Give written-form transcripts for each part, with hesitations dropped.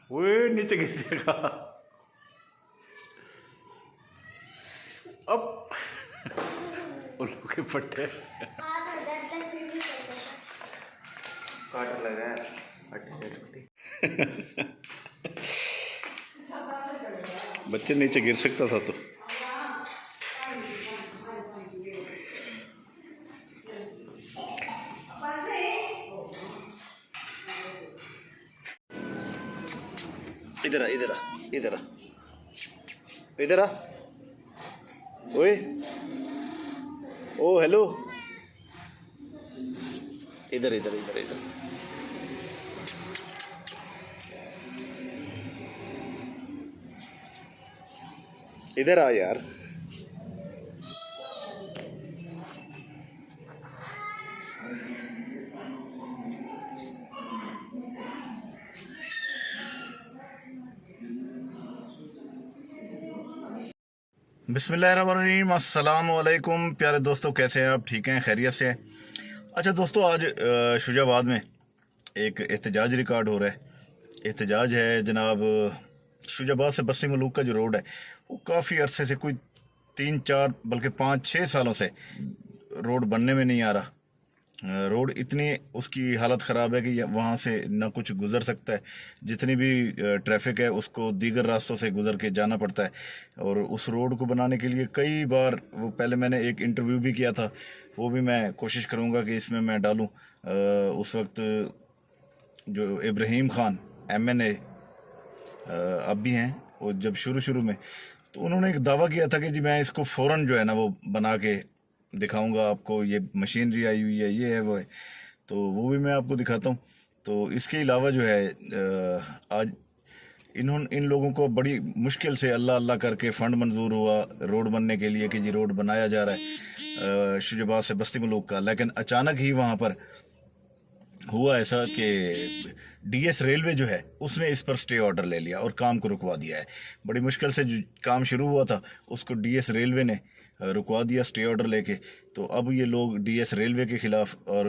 वो नीचे गिर जाएगा। अब उल्लू के पट्टे काट लग रहा है। बच्चे नीचे गिर सकता था तो इधर आ इधर आ इधर आ इधर आ। ओए ओ हेलो इधर इधर इधर इधर। इधर आ यार। बिस्मिल्लाहिर्रहमानिर्रहीम, अस्सलाम वालेकुम प्यारे दोस्तों, कैसे हैं आप? ठीक हैं, खैरियत से हैं? अच्छा दोस्तों, आज शुजाबाद में एक एहतजाज रिकॉर्ड हो रहा है। एहतजाज है जनाब, शुजाबाद से बस्ती मलूक का जो रोड है वो काफ़ी अरसे से, कोई 3-4 बल्कि 5-6 सालों से रोड बनने में नहीं आ रहा। रोड इतनी उसकी हालत ख़राब है कि वहाँ से ना कुछ गुज़र सकता है। जितनी भी ट्रैफिक है उसको दीगर रास्तों से गुज़र के जाना पड़ता है। और उस रोड को बनाने के लिए कई बार, वो पहले मैंने एक इंटरव्यू भी किया था, वो भी मैं कोशिश करूँगा कि इसमें मैं डालूँ। उस वक्त जो इब्राहिम खान MNA अब भी हैं, वो जब शुरू में, तो उन्होंने एक दावा किया था कि जी मैं इसको फ़ौरन जो है ना वो बना के दिखाऊंगा आपको, ये मशीनरी आई हुई है, ये है वो है। तो वो भी मैं आपको दिखाता हूँ। तो इसके अलावा जो है आज इन लोगों को बड़ी मुश्किल से अल्लाह अल्लाह करके फ़ंड मंजूर हुआ रोड बनने के लिए कि जी रोड बनाया जा रहा है शुजाबाद से बस्ती मलूक का। लेकिन अचानक ही वहाँ पर हुआ ऐसा कि DS रेलवे जो है उसने इस पर स्टे ऑर्डर ले लिया और काम को रुकवा दिया है। बड़ी मुश्किल से जो काम शुरू हुआ था उसको DS रेलवे ने रुकवा दिया स्टे ऑर्डर लेके। तो अब ये लोग DS रेलवे के ख़िलाफ़ और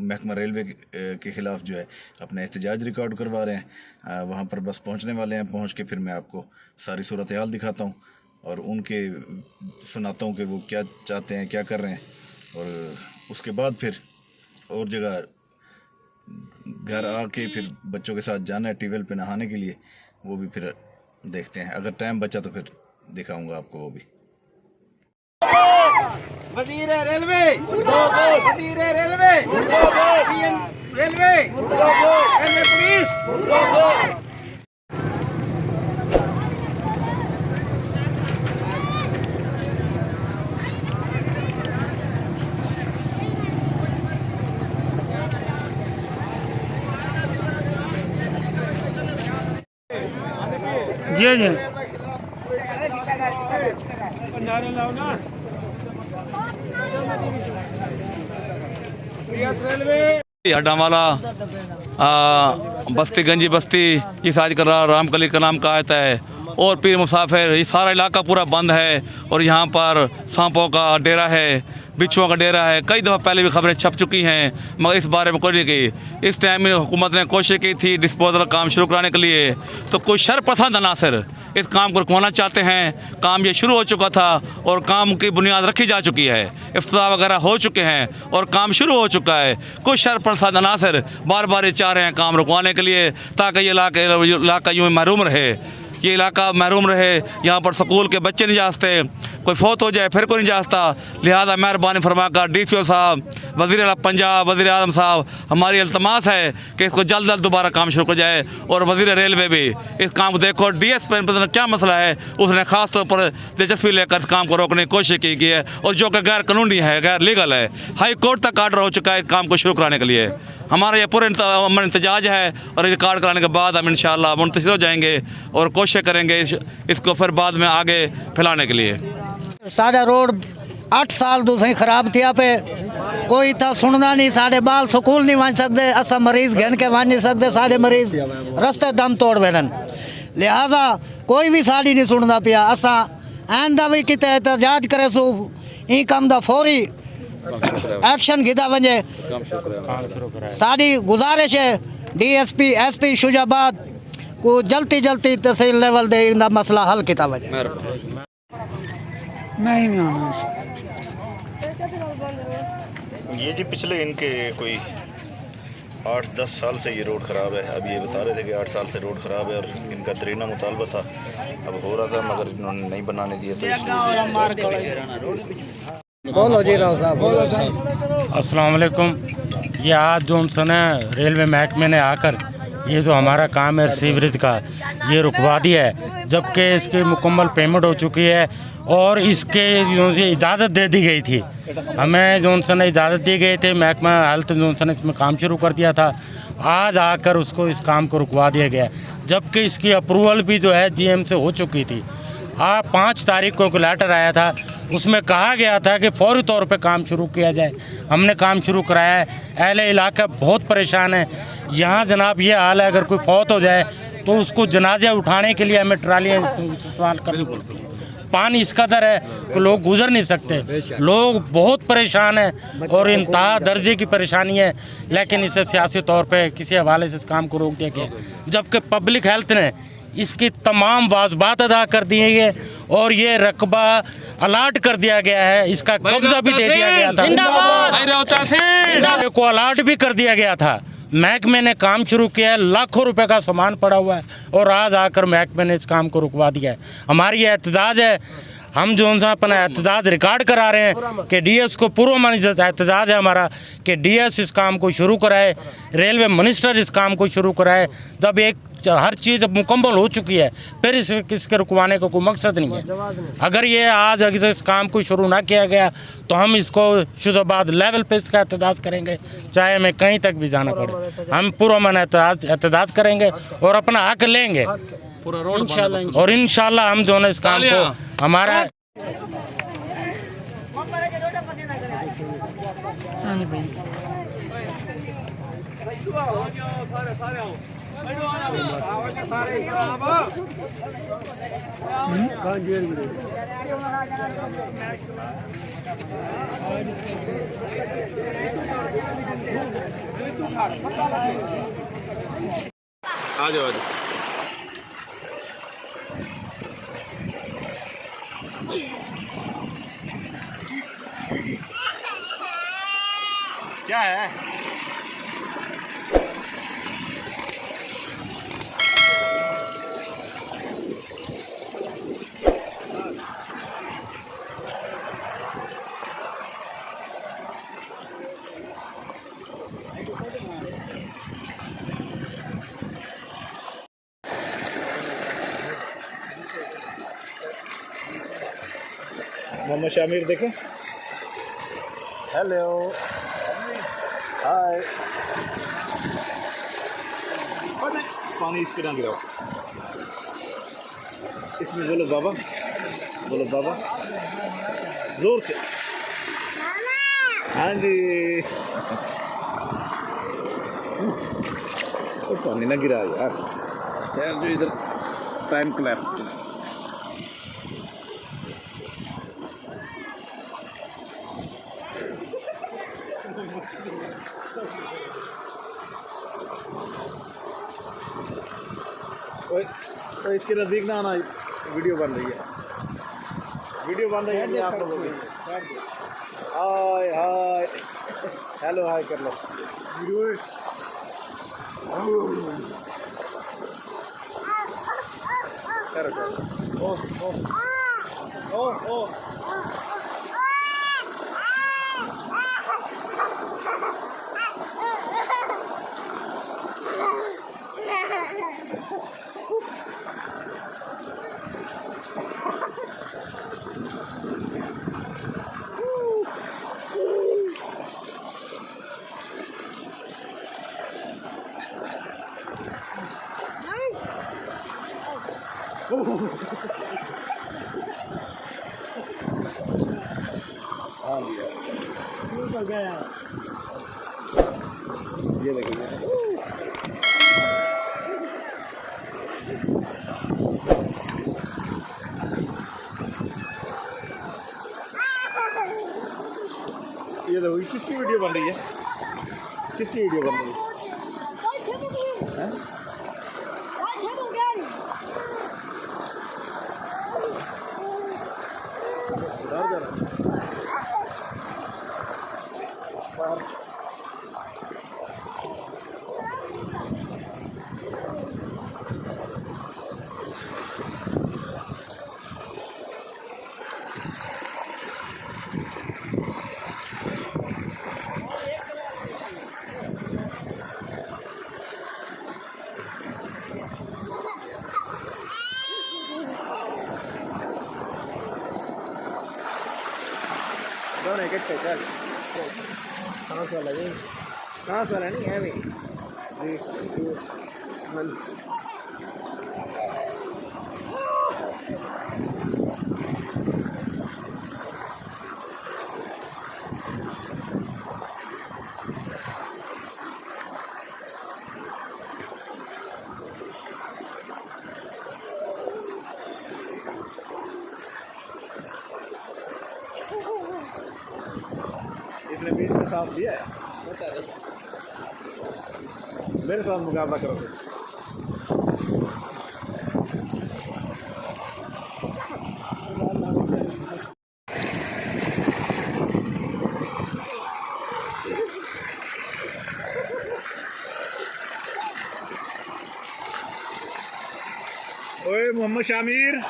महकमा रेलवे के ख़िलाफ़ जो है अपना एहतजाज रिकॉर्ड करवा रहे हैं। वहाँ पर बस पहुँचने वाले हैं, पहुँच के फिर मैं आपको सारी सूरत हाल दिखाता हूँ और उनके सुनाता हूँ कि वो क्या चाहते हैं, क्या कर रहे हैं। और उसके बाद फिर और जगह घर आके फिर बच्चों के साथ जाना है ट्यूबवेल पे नहाने के लिए, वो भी फिर देखते हैं। अगर टाइम बचा तो फिर दिखाऊंगा आपको वो भी। वज़ीर रेलवे मुर्दाबाद, वज़ीर रेलवे मुर्दाबाद, रेलवे मुर्दाबाद, पुलिस मुर्दाबाद। जी जी हड्डावाला बस्ती गंजी बस्ती ये साज कर रहा रामकली कलाम का आता है और पीर मुसाफिर, ये सारा इलाका पूरा बंद है। और यहाँ पर सांपों का डेरा है, बिच्छुओं का डेरा है। कई दफ़ा पहले भी खबरें छप चुकी हैं मगर इस बारे में कोई नहीं की। इस टाइम में हुकूमत ने कोशिश की थी डिस्पोजल काम शुरू कराने के लिए, तो कुछ शरपसंद अनासर इस काम को रुकवाना चाहते हैं। काम ये शुरू हो चुका था और काम की बुनियाद रखी जा चुकी है, इफ्तिताह वगैरह हो चुके हैं और काम शुरू हो चुका है। कुछ शरपसंद अनासर बार बार ये चाह रहे हैं काम रुकवाने के लिए ताकि ये इलाका यूँ महरूम रहे, ये इलाका महरूम रहे। यहाँ पर स्कूल के बच्चे नहीं जा सकते, कोई फौत हो जाए फिर कोई नहीं जा सकता। लिहाजा मेहरबानी फरमाकर DCO साहब, वज़ीर आला पंजाब, वज़ीर आज़म साहब, हमारी इल्तमास है कि इसको जल्द जल्द दोबारा काम शुरू हो जाए। और वज़ीर रेलवे भी इस काम को देखो, DS पे क्या मसला है उसने ख़ास तौर पर दिलचस्पी लेकर इस काम को रोकने की कोशिश की है और जो कि गैर कानूनी है, गैर लीगल है। हाई कोर्ट तक आर्डर हो चुका है काम को शुरू कराने के लिए। हमारा ये पूरा अमन इंतजाज है और रिकॉर्ड कराने के बाद हम इंशाअल्लाह मुंतशिर हो जाएंगे और कोशिश करेंगे इसको फिर बाद में आगे फैलाने के लिए। साढ़ा रोड 8 साल दूसरी खराब थिया पे, कोई था सुनना नहीं। साढ़े बाल स्कूल नहीं वन सकते, असा मरीज घन के वन नहीं सकते, साढ़े मरीज रस्ते दम तोड़ वेलन। लिहाजा कोई भी साड़ी नहीं सुनता पिया। असा आइंदा भी किते एहतजाज करे सू ई कम दा फौरी एक्शन गिदा वजे। साड़ी गुजारिश है DSP SP शुजाबाद को जल्दी जल्दी तहसील लेवल दे इंदा मसला हल किया वजे। नहीं आना। ये जी पिछले इनके कोई 8-10 साल से ये रोड ख़राब है। अब ये बता रहे थे कि 8 साल से रोड ख़राब है और इनका दरीना मुतालबा था, अब हो रहा था मगर इन्होंने नहीं बनाने दिया। तो बोलो जी राव साहब, बोलो। अस्सलाम वालेकुम। ये आज जो है रेलवे महकमे ने आकर ये जो हमारा काम है सीवरेज का ये रुकवा दिया है, जबकि इसकी मुकम्मल पेमेंट हो चुकी है और इसके जो से इजाज़त दे दी गई थी। हमें जो है इजाज़त दी गई थी, महकमा हेल्थ जो है इसमें काम शुरू कर दिया था। आज आकर उसको इस काम को रुकवा दिया गया, जबकि इसकी अप्रूवल भी जो है GM से हो चुकी थी। 5 तारीख को एक लेटर आया था, उसमें कहा गया था कि फौरी तौर पे काम शुरू किया जाए। हमने काम शुरू कराया है। अहले इलाका बहुत परेशान है। यहाँ जनाब ये हाल है, अगर कोई फौत हो जाए तो उसको जनाजा उठाने के लिए हमें ट्रालियाँ इस्तेमाल करनी पड़ती है। पानी इस कदर है कि लोग गुजर नहीं सकते, लोग बहुत परेशान हैं और इंतहा दर्जे की परेशानी है। लेकिन इसे सियासी तौर पे किसी हवाले से इस काम को रोक दिया गया, जबकि पब्लिक हेल्थ ने इसकी तमाम वाजबात अदा कर दी है और ये रकबा अलाट कर दिया गया है। इसका कब्जा भी दे दिया गया था, को अलाट भी कर दिया गया था। महकमे ने काम शुरू किया है, लाखों रुपए का सामान पड़ा हुआ है और आज आकर महकमे ने इस काम को रुकवा दिया है। हमारी ये एहतजाज है, हम जो सा अपना एहतजाज रिकॉर्ड करा रहे हैं कि DS को पुरअमन एहतजाज है हमारा कि DS इस काम को शुरू कराए, रेलवे मिनिस्टर इस काम को शुरू कराए। जब हर चीज़ मुकम्मल हो चुकी है फिर इसके रुकवाने का कोई मकसद नहीं है। अगर ये आज अगर इस काम को शुरू ना किया गया तो हम इसको शुजाबाद लेवल पे इसका एहतजाज करेंगे, चाहे हमें कहीं तक भी जाना पड़े। हम पुरअमन एहतजाज करेंगे और अपना हक लेंगे और इंशाल्लाह हम जो है इस काम को हमारा आ जाओ। क्या है? मोहम्मद शामिर देखें। हेलो, हाय। पानी इस पे ना गिराओ, इसमें बोलो बाबा, बोलो बाबा जोर से। हाँ जी, तो पानी ना गिरा यार, यार जो इधर टाइम क्लैप। तो इसके नज़दीक ना आना, वीडियो बन रही है, वीडियो बन रही है आप लोगों की। हाय हाय, हेलो हाय कर लो। करो करो। ओह ओह ओह ओह। ये देखिए, ये देखो किसकी वीडियो बन रही है, किसकी वीडियो बन रही है? दोनों इकट्ठे चल कहाँ से लगे कहाँ से नहीं है भी 3, 2, 1 इसने 20 में साफ दिया है मेरे साथ मुकाबला करो फिर। ओए मोहम्मद शामिर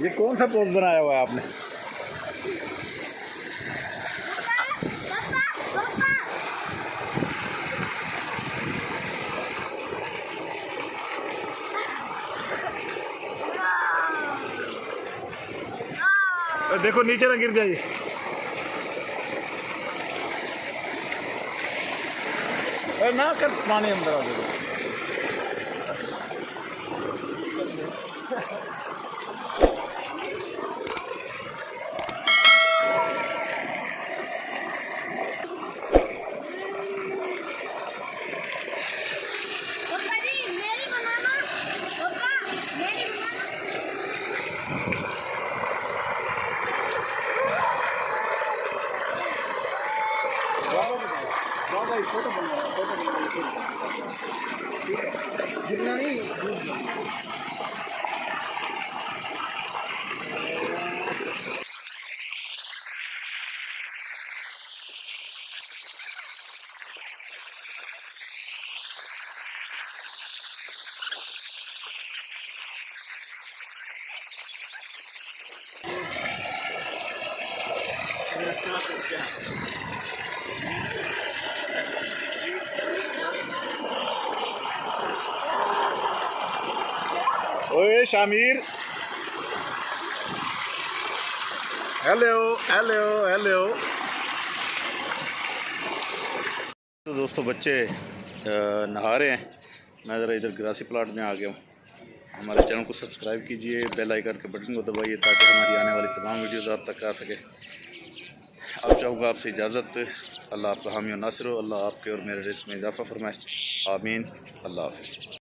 ये कौन सा पोज बनाया हुआ है आपने? देखो नीचे ना गिर जाइए। ना कर पानी अंदर आ जाए। गिरना नहीं। ओए शामिर हेलो हेलो हेलो। तो दोस्तों बच्चे नहा रहे हैं, मैं ज़रा इधर ग्रासी प्लाट में आ गया हूँ। हमारे चैनल को सब्सक्राइब कीजिए, बेल आइकन के बटन को दबाइए ताकि हमारी आने वाली तमाम वीडियोज़ आप तक आ सके। अब चाहूँगा आपसे इजाज़त। अल्लाह आपका हामी और नासिर हो। अल्लाह आपके और मेरे रिज़्क़ में इजाफ़ा फरमाए। आमीन। अल्लाह हाफ़िज़।